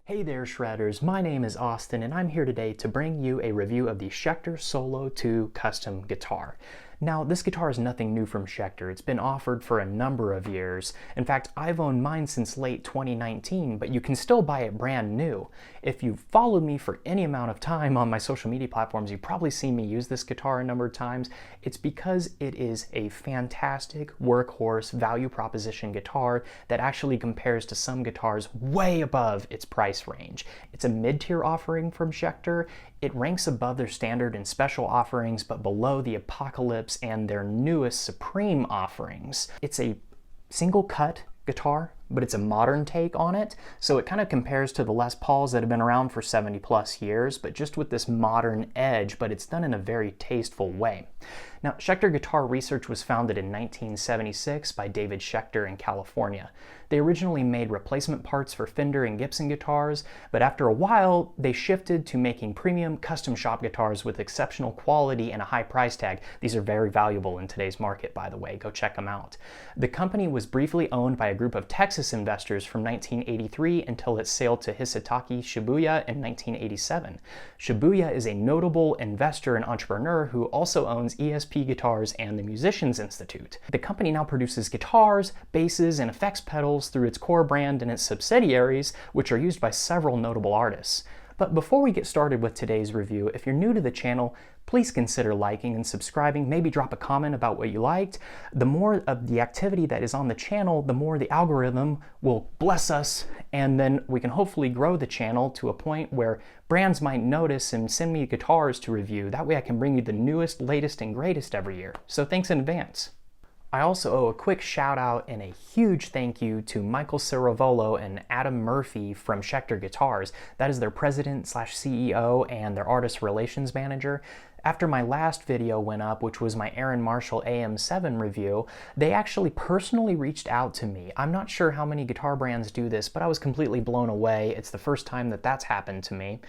Hey there Shredders, my name is Austin and I'm here today to bring you a review of the Schecter Solo 2 custom guitar. Now this guitar is nothing new from Schecter. It's been offered for a number of years. In fact, I've owned mine since late 2019, but you can still buy it brand new. If you've followed me for any amount of time on my social media platforms, you've probably seen me use this guitar a number of times. It's because it is a fantastic workhorse value proposition guitar that actually compares to some guitars way above its price range. It's a mid-tier offering from Schecter. It ranks above their standard and special offerings, but below the Apocalypse and their newest Supreme offerings. It's a single cut guitar, but it's a modern take on it. So it kind of compares to the Les Pauls that have been around for 70 plus years, but just with this modern edge, but it's done in a very tasteful way. Now, Schecter Guitar Research was founded in 1976 by David Schecter in California. They originally made replacement parts for Fender and Gibson guitars, but after a while, they shifted to making premium custom shop guitars with exceptional quality and a high price tag. These are very valuable in today's market, by the way. Go check them out. The company was briefly owned by a group of Texas investors from 1983 until it sailed to Hisataki Shibuya in 1987. Shibuya is a notable investor and entrepreneur who also owns ESP Guitars and the Musicians Institute. The company now produces guitars, basses, and effects pedals through its core brand and its subsidiaries, which are used by several notable artists. But before we get started with today's review, if you're new to the channel, please consider liking and subscribing, maybe drop a comment about what you liked. The more of the activity that is on the channel, the more the algorithm will bless us, and then we can hopefully grow the channel to a point where brands might notice and send me guitars to review. That way I can bring you the newest, latest, and greatest every year. So thanks in advance. I also owe a quick shout out and a huge thank you to Michael Ciravolo and Adam Murphy from Schecter Guitars. That is their president / CEO and their artist relations manager. After my last video went up, which was my Aaron Marshall AM7 review, they actually personally reached out to me. I'm not sure how many guitar brands do this, but I was completely blown away. It's the first time that that's happened to me.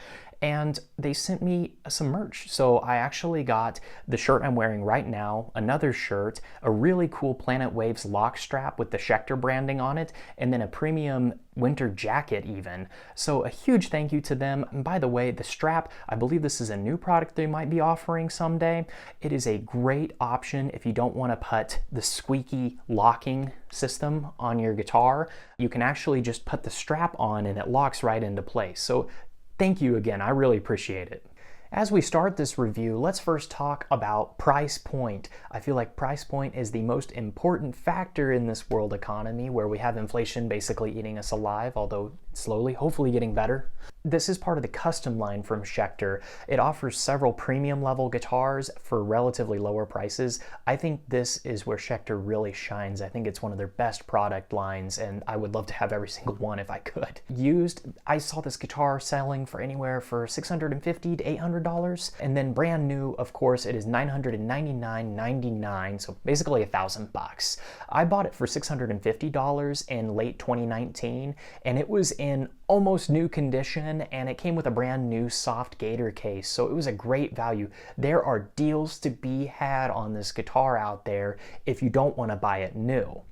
And they sent me some merch. So I actually got the shirt I'm wearing right now, another shirt, a really cool Planet Waves lock strap with the Schecter branding on it, and then a premium winter jacket even. So a huge thank you to them. And by the way, the strap, I believe this is a new product they might be offering someday. It is a great option if you don't want to put the squeaky locking system on your guitar. You can actually just put the strap on and it locks right into place. So thank you again, I really appreciate it. As we start this review, let's first talk about price point. I feel like price point is the most important factor in this world economy where we have inflation basically eating us alive, although slowly, hopefully getting better. This is part of the custom line from Schecter. It offers several premium level guitars for relatively lower prices. I think this is where Schecter really shines. I think it's one of their best product lines, and I would love to have every single one if I could. Used, I saw this guitar selling for anywhere for $650 to $800, and then brand new, of course, it is $999.99, so basically $1,000. I bought it for $650 in late 2019, and it was in almost new condition, and it came with a brand new soft gator case, so it was a great value. There are deals to be had on this guitar out there if you don't want to buy it new.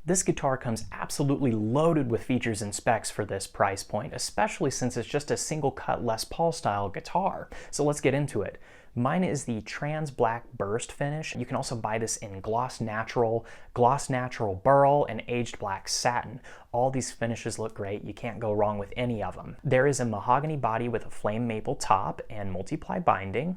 This guitar comes absolutely loaded with features and specs for this price point, especially since it's just a single cut Les Paul style guitar. So let's get into it. Mine is the trans black burst finish. You can also buy this in gloss natural burl, and aged black satin. All these finishes look great. You can't go wrong with any of them. There is a mahogany body with a flame maple top and multiply binding.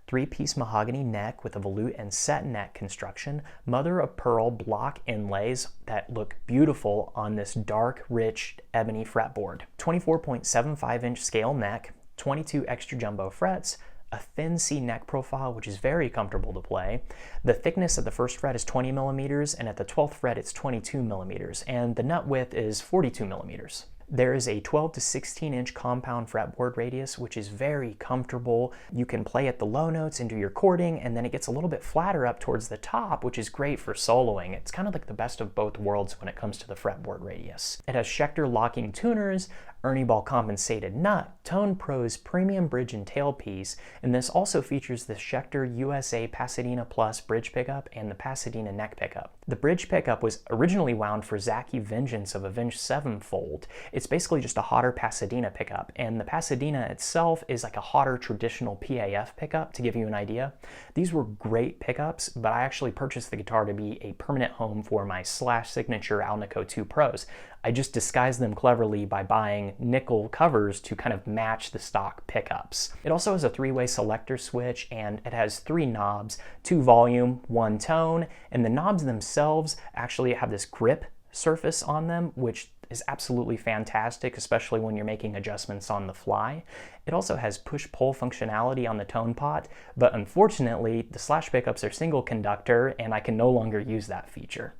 3-piece mahogany neck with a volute and set neck construction, mother of pearl block inlays that look beautiful on this dark, rich ebony fretboard. 24.75-inch scale neck, 22 extra jumbo frets, a thin C neck profile, which is very comfortable to play. The thickness at the first fret is 20 millimeters, and at the 12th fret it's 22 millimeters, and the nut width is 42 millimeters. There is a 12 to 16-inch compound fretboard radius, which is very comfortable. You can play at the low notes and do your chording, and then it gets a little bit flatter up towards the top, which is great for soloing. It's kind of like the best of both worlds when it comes to the fretboard radius. It has Schecter locking tuners, Ernie Ball compensated nut, Tone Pro's premium bridge and tailpiece, and this also features the Schecter USA Pasadena Plus bridge pickup and the Pasadena neck pickup. The bridge pickup was originally wound for Zachy Vengeance of Avenged Sevenfold. It's basically just a hotter Pasadena pickup, and the Pasadena itself is like a hotter traditional PAF pickup, to give you an idea. These were great pickups, but I actually purchased the guitar to be a permanent home for my Slash Signature Alnico 2 Pros. I just disguised them cleverly by buying nickel covers to kind of match the stock pickups. It also has a 3-way selector switch, and it has 3 knobs, 2 volume, 1 tone, and the knobs themselves actually have this grip surface on them, which is absolutely fantastic, especially when you're making adjustments on the fly. It also has push-pull functionality on the tone pot, but unfortunately, the Slash pickups are single conductor, and I can no longer use that feature.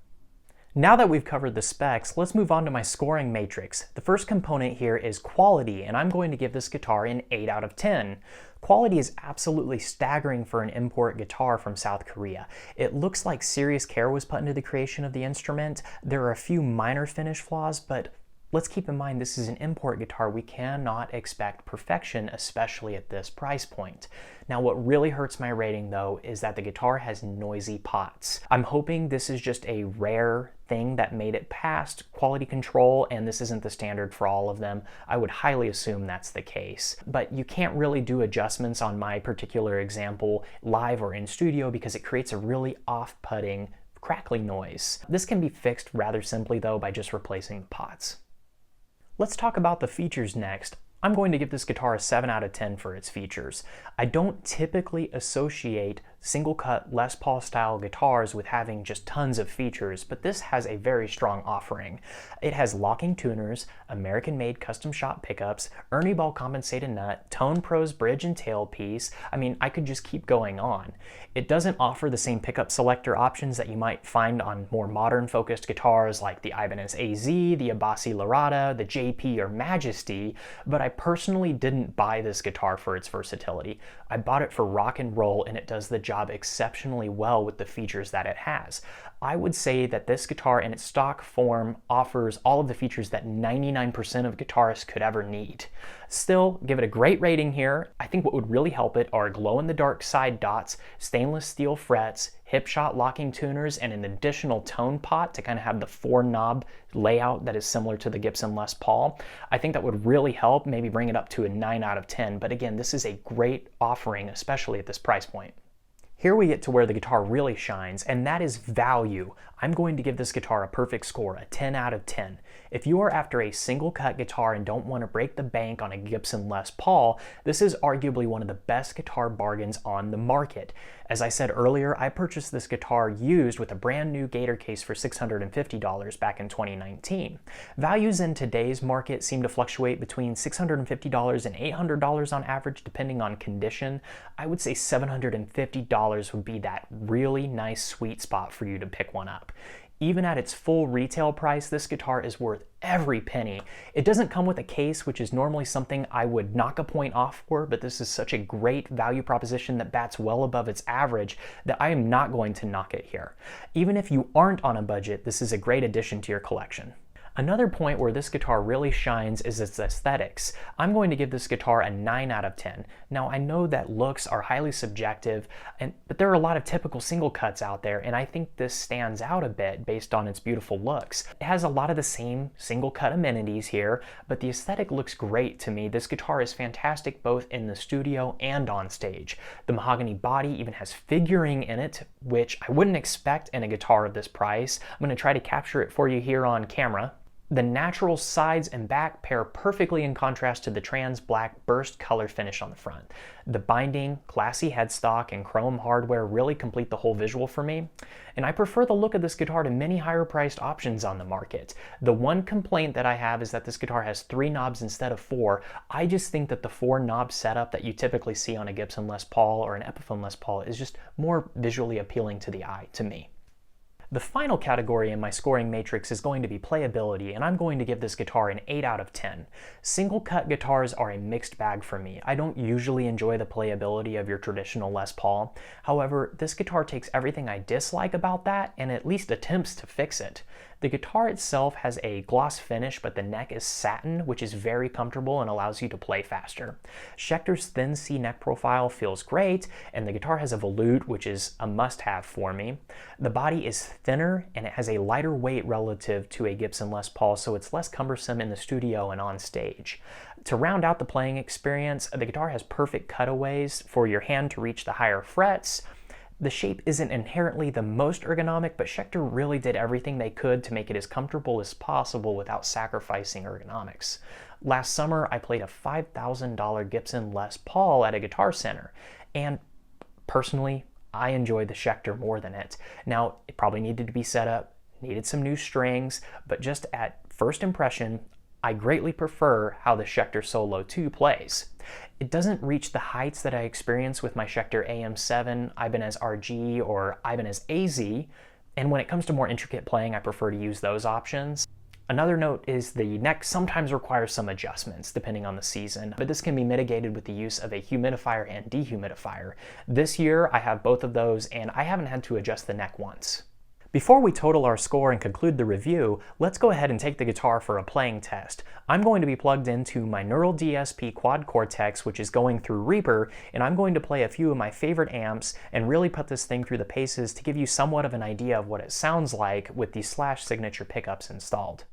Now that we've covered the specs, let's move on to my scoring matrix. The first component here is quality, and I'm going to give this guitar an 8 out of 10. Quality is absolutely staggering for an import guitar from South Korea. It looks like serious care was put into the creation of the instrument. There are a few minor finish flaws, but let's keep in mind this is an import guitar. We cannot expect perfection, especially at this price point. Now, what really hurts my rating though is that the guitar has noisy pots. I'm hoping this is just a rare thing that made it past quality control, and this isn't the standard for all of them. I would highly assume that's the case. But you can't really do adjustments on my particular example live or in studio because it creates a really off-putting, crackly noise. This can be fixed rather simply though by just replacing the pots. Let's talk about the features next. I'm going to give this guitar a 7 out of 10 for its features. I don't typically associate single cut Les Paul style guitars with having just tons of features, but this has a very strong offering. It has locking tuners, American-made custom shop pickups, Ernie Ball compensated nut, Tone Pro's bridge and tailpiece. I mean, I could just keep going on. It doesn't offer the same pickup selector options that you might find on more modern focused guitars like the Ibanez AZ, the Abasi Larada, the JP or Majesty, but I personally didn't buy this guitar for its versatility. I bought it for rock and roll, and it does the job exceptionally well with the features that it has. I would say that this guitar in its stock form offers all of the features that 99% of guitarists could ever need. Still, give it a great rating here. I think what would really help it are glow-in-the-dark side dots, stainless steel frets, hip shot locking tuners, and an additional tone pot to kind of have the 4-knob layout that is similar to the Gibson Les Paul. I think that would really help, maybe bring it up to a 9 out of 10. But again, this is a great offering, especially at this price point. Here we get to where the guitar really shines, and that is value. I'm going to give this guitar a perfect score, a 10 out of 10. If you are after a single cut guitar and don't want to break the bank on a Gibson Les Paul, this is arguably one of the best guitar bargains on the market. As I said earlier, I purchased this guitar used with a brand new Gator case for $650 back in 2019. Values in today's market seem to fluctuate between $650 and $800 on average, depending on condition. I would say $750 would be that really nice sweet spot for you to pick one up. Even at its full retail price, this guitar is worth every penny. It doesn't come with a case, which is normally something I would knock a point off for, but this is such a great value proposition that bats well above its average that I am not going to knock it here. Even if you aren't on a budget, this is a great addition to your collection. Another point where this guitar really shines is its aesthetics. I'm going to give this guitar a 9 out of 10. Now, I know that looks are highly subjective, but there are a lot of typical single cuts out there, and I think this stands out a bit based on its beautiful looks. It has a lot of the same single cut amenities here, but the aesthetic looks great to me. This guitar is fantastic both in the studio and on stage. The mahogany body even has figuring in it, which I wouldn't expect in a guitar of this price. I'm going to try to capture it for you here on camera. The natural sides and back pair perfectly in contrast to the trans black burst color finish on the front. The binding, classy headstock, and chrome hardware really complete the whole visual for me, and I prefer the look of this guitar to many higher priced options on the market. The one complaint that I have is that this guitar has 3 knobs instead of 4. I just think that the 4-knob setup that you typically see on a Gibson Les Paul or an Epiphone Les Paul is just more visually appealing to the eye, to me. The final category in my scoring matrix is going to be playability, and I'm going to give this guitar an 8 out of 10. Single cut guitars are a mixed bag for me. I don't usually enjoy the playability of your traditional Les Paul. However, this guitar takes everything I dislike about that and at least attempts to fix it. The guitar itself has a gloss finish, but the neck is satin, which is very comfortable and allows you to play faster. Schecter's thin C neck profile feels great, and the guitar has a volute, which is a must-have for me. The body is thinner, and it has a lighter weight relative to a Gibson Les Paul, so it's less cumbersome in the studio and on stage. To round out the playing experience, the guitar has perfect cutaways for your hand to reach the higher frets. The shape isn't inherently the most ergonomic, but Schecter really did everything they could to make it as comfortable as possible without sacrificing ergonomics. Last summer, I played a $5,000 Gibson Les Paul at a guitar center, and personally, I enjoyed the Schecter more than it. Now, it probably needed to be set up, needed some new strings, but just at first impression, I greatly prefer how the Schecter Solo 2 plays. It doesn't reach the heights that I experienced with my Schecter AM7, Ibanez RG, or Ibanez AZ, and when it comes to more intricate playing, I prefer to use those options. Another note is the neck sometimes requires some adjustments depending on the season, but this can be mitigated with the use of a humidifier and dehumidifier. This year I have both of those, and I haven't had to adjust the neck once. Before we total our score and conclude the review, let's go ahead and take the guitar for a playing test. I'm going to be plugged into my Neural DSP Quad Cortex, which is going through Reaper, and I'm going to play a few of my favorite amps and really put this thing through the paces to give you somewhat of an idea of what it sounds like with the Slash signature pickups installed.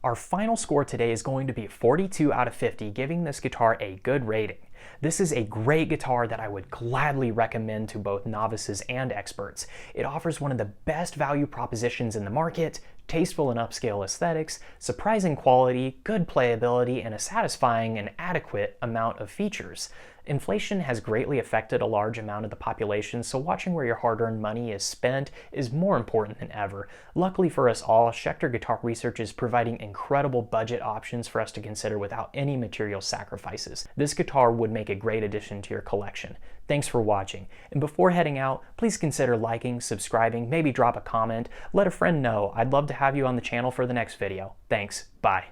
Our final score today is going to be 42 out of 50, giving this guitar a good rating. This is a great guitar that I would gladly recommend to both novices and experts. It offers one of the best value propositions in the market, tasteful and upscale aesthetics, surprising quality, good playability, and a satisfying and adequate amount of features. Inflation has greatly affected a large amount of the population, so watching where your hard-earned money is spent is more important than ever. Luckily for us all, Schecter Guitar Research is providing incredible budget options for us to consider without any material sacrifices. This guitar would make a great addition to your collection. Thanks for watching, and before heading out, please consider liking, subscribing, maybe drop a comment, let a friend know. I'd love to have you on the channel for the next video. Thanks, bye.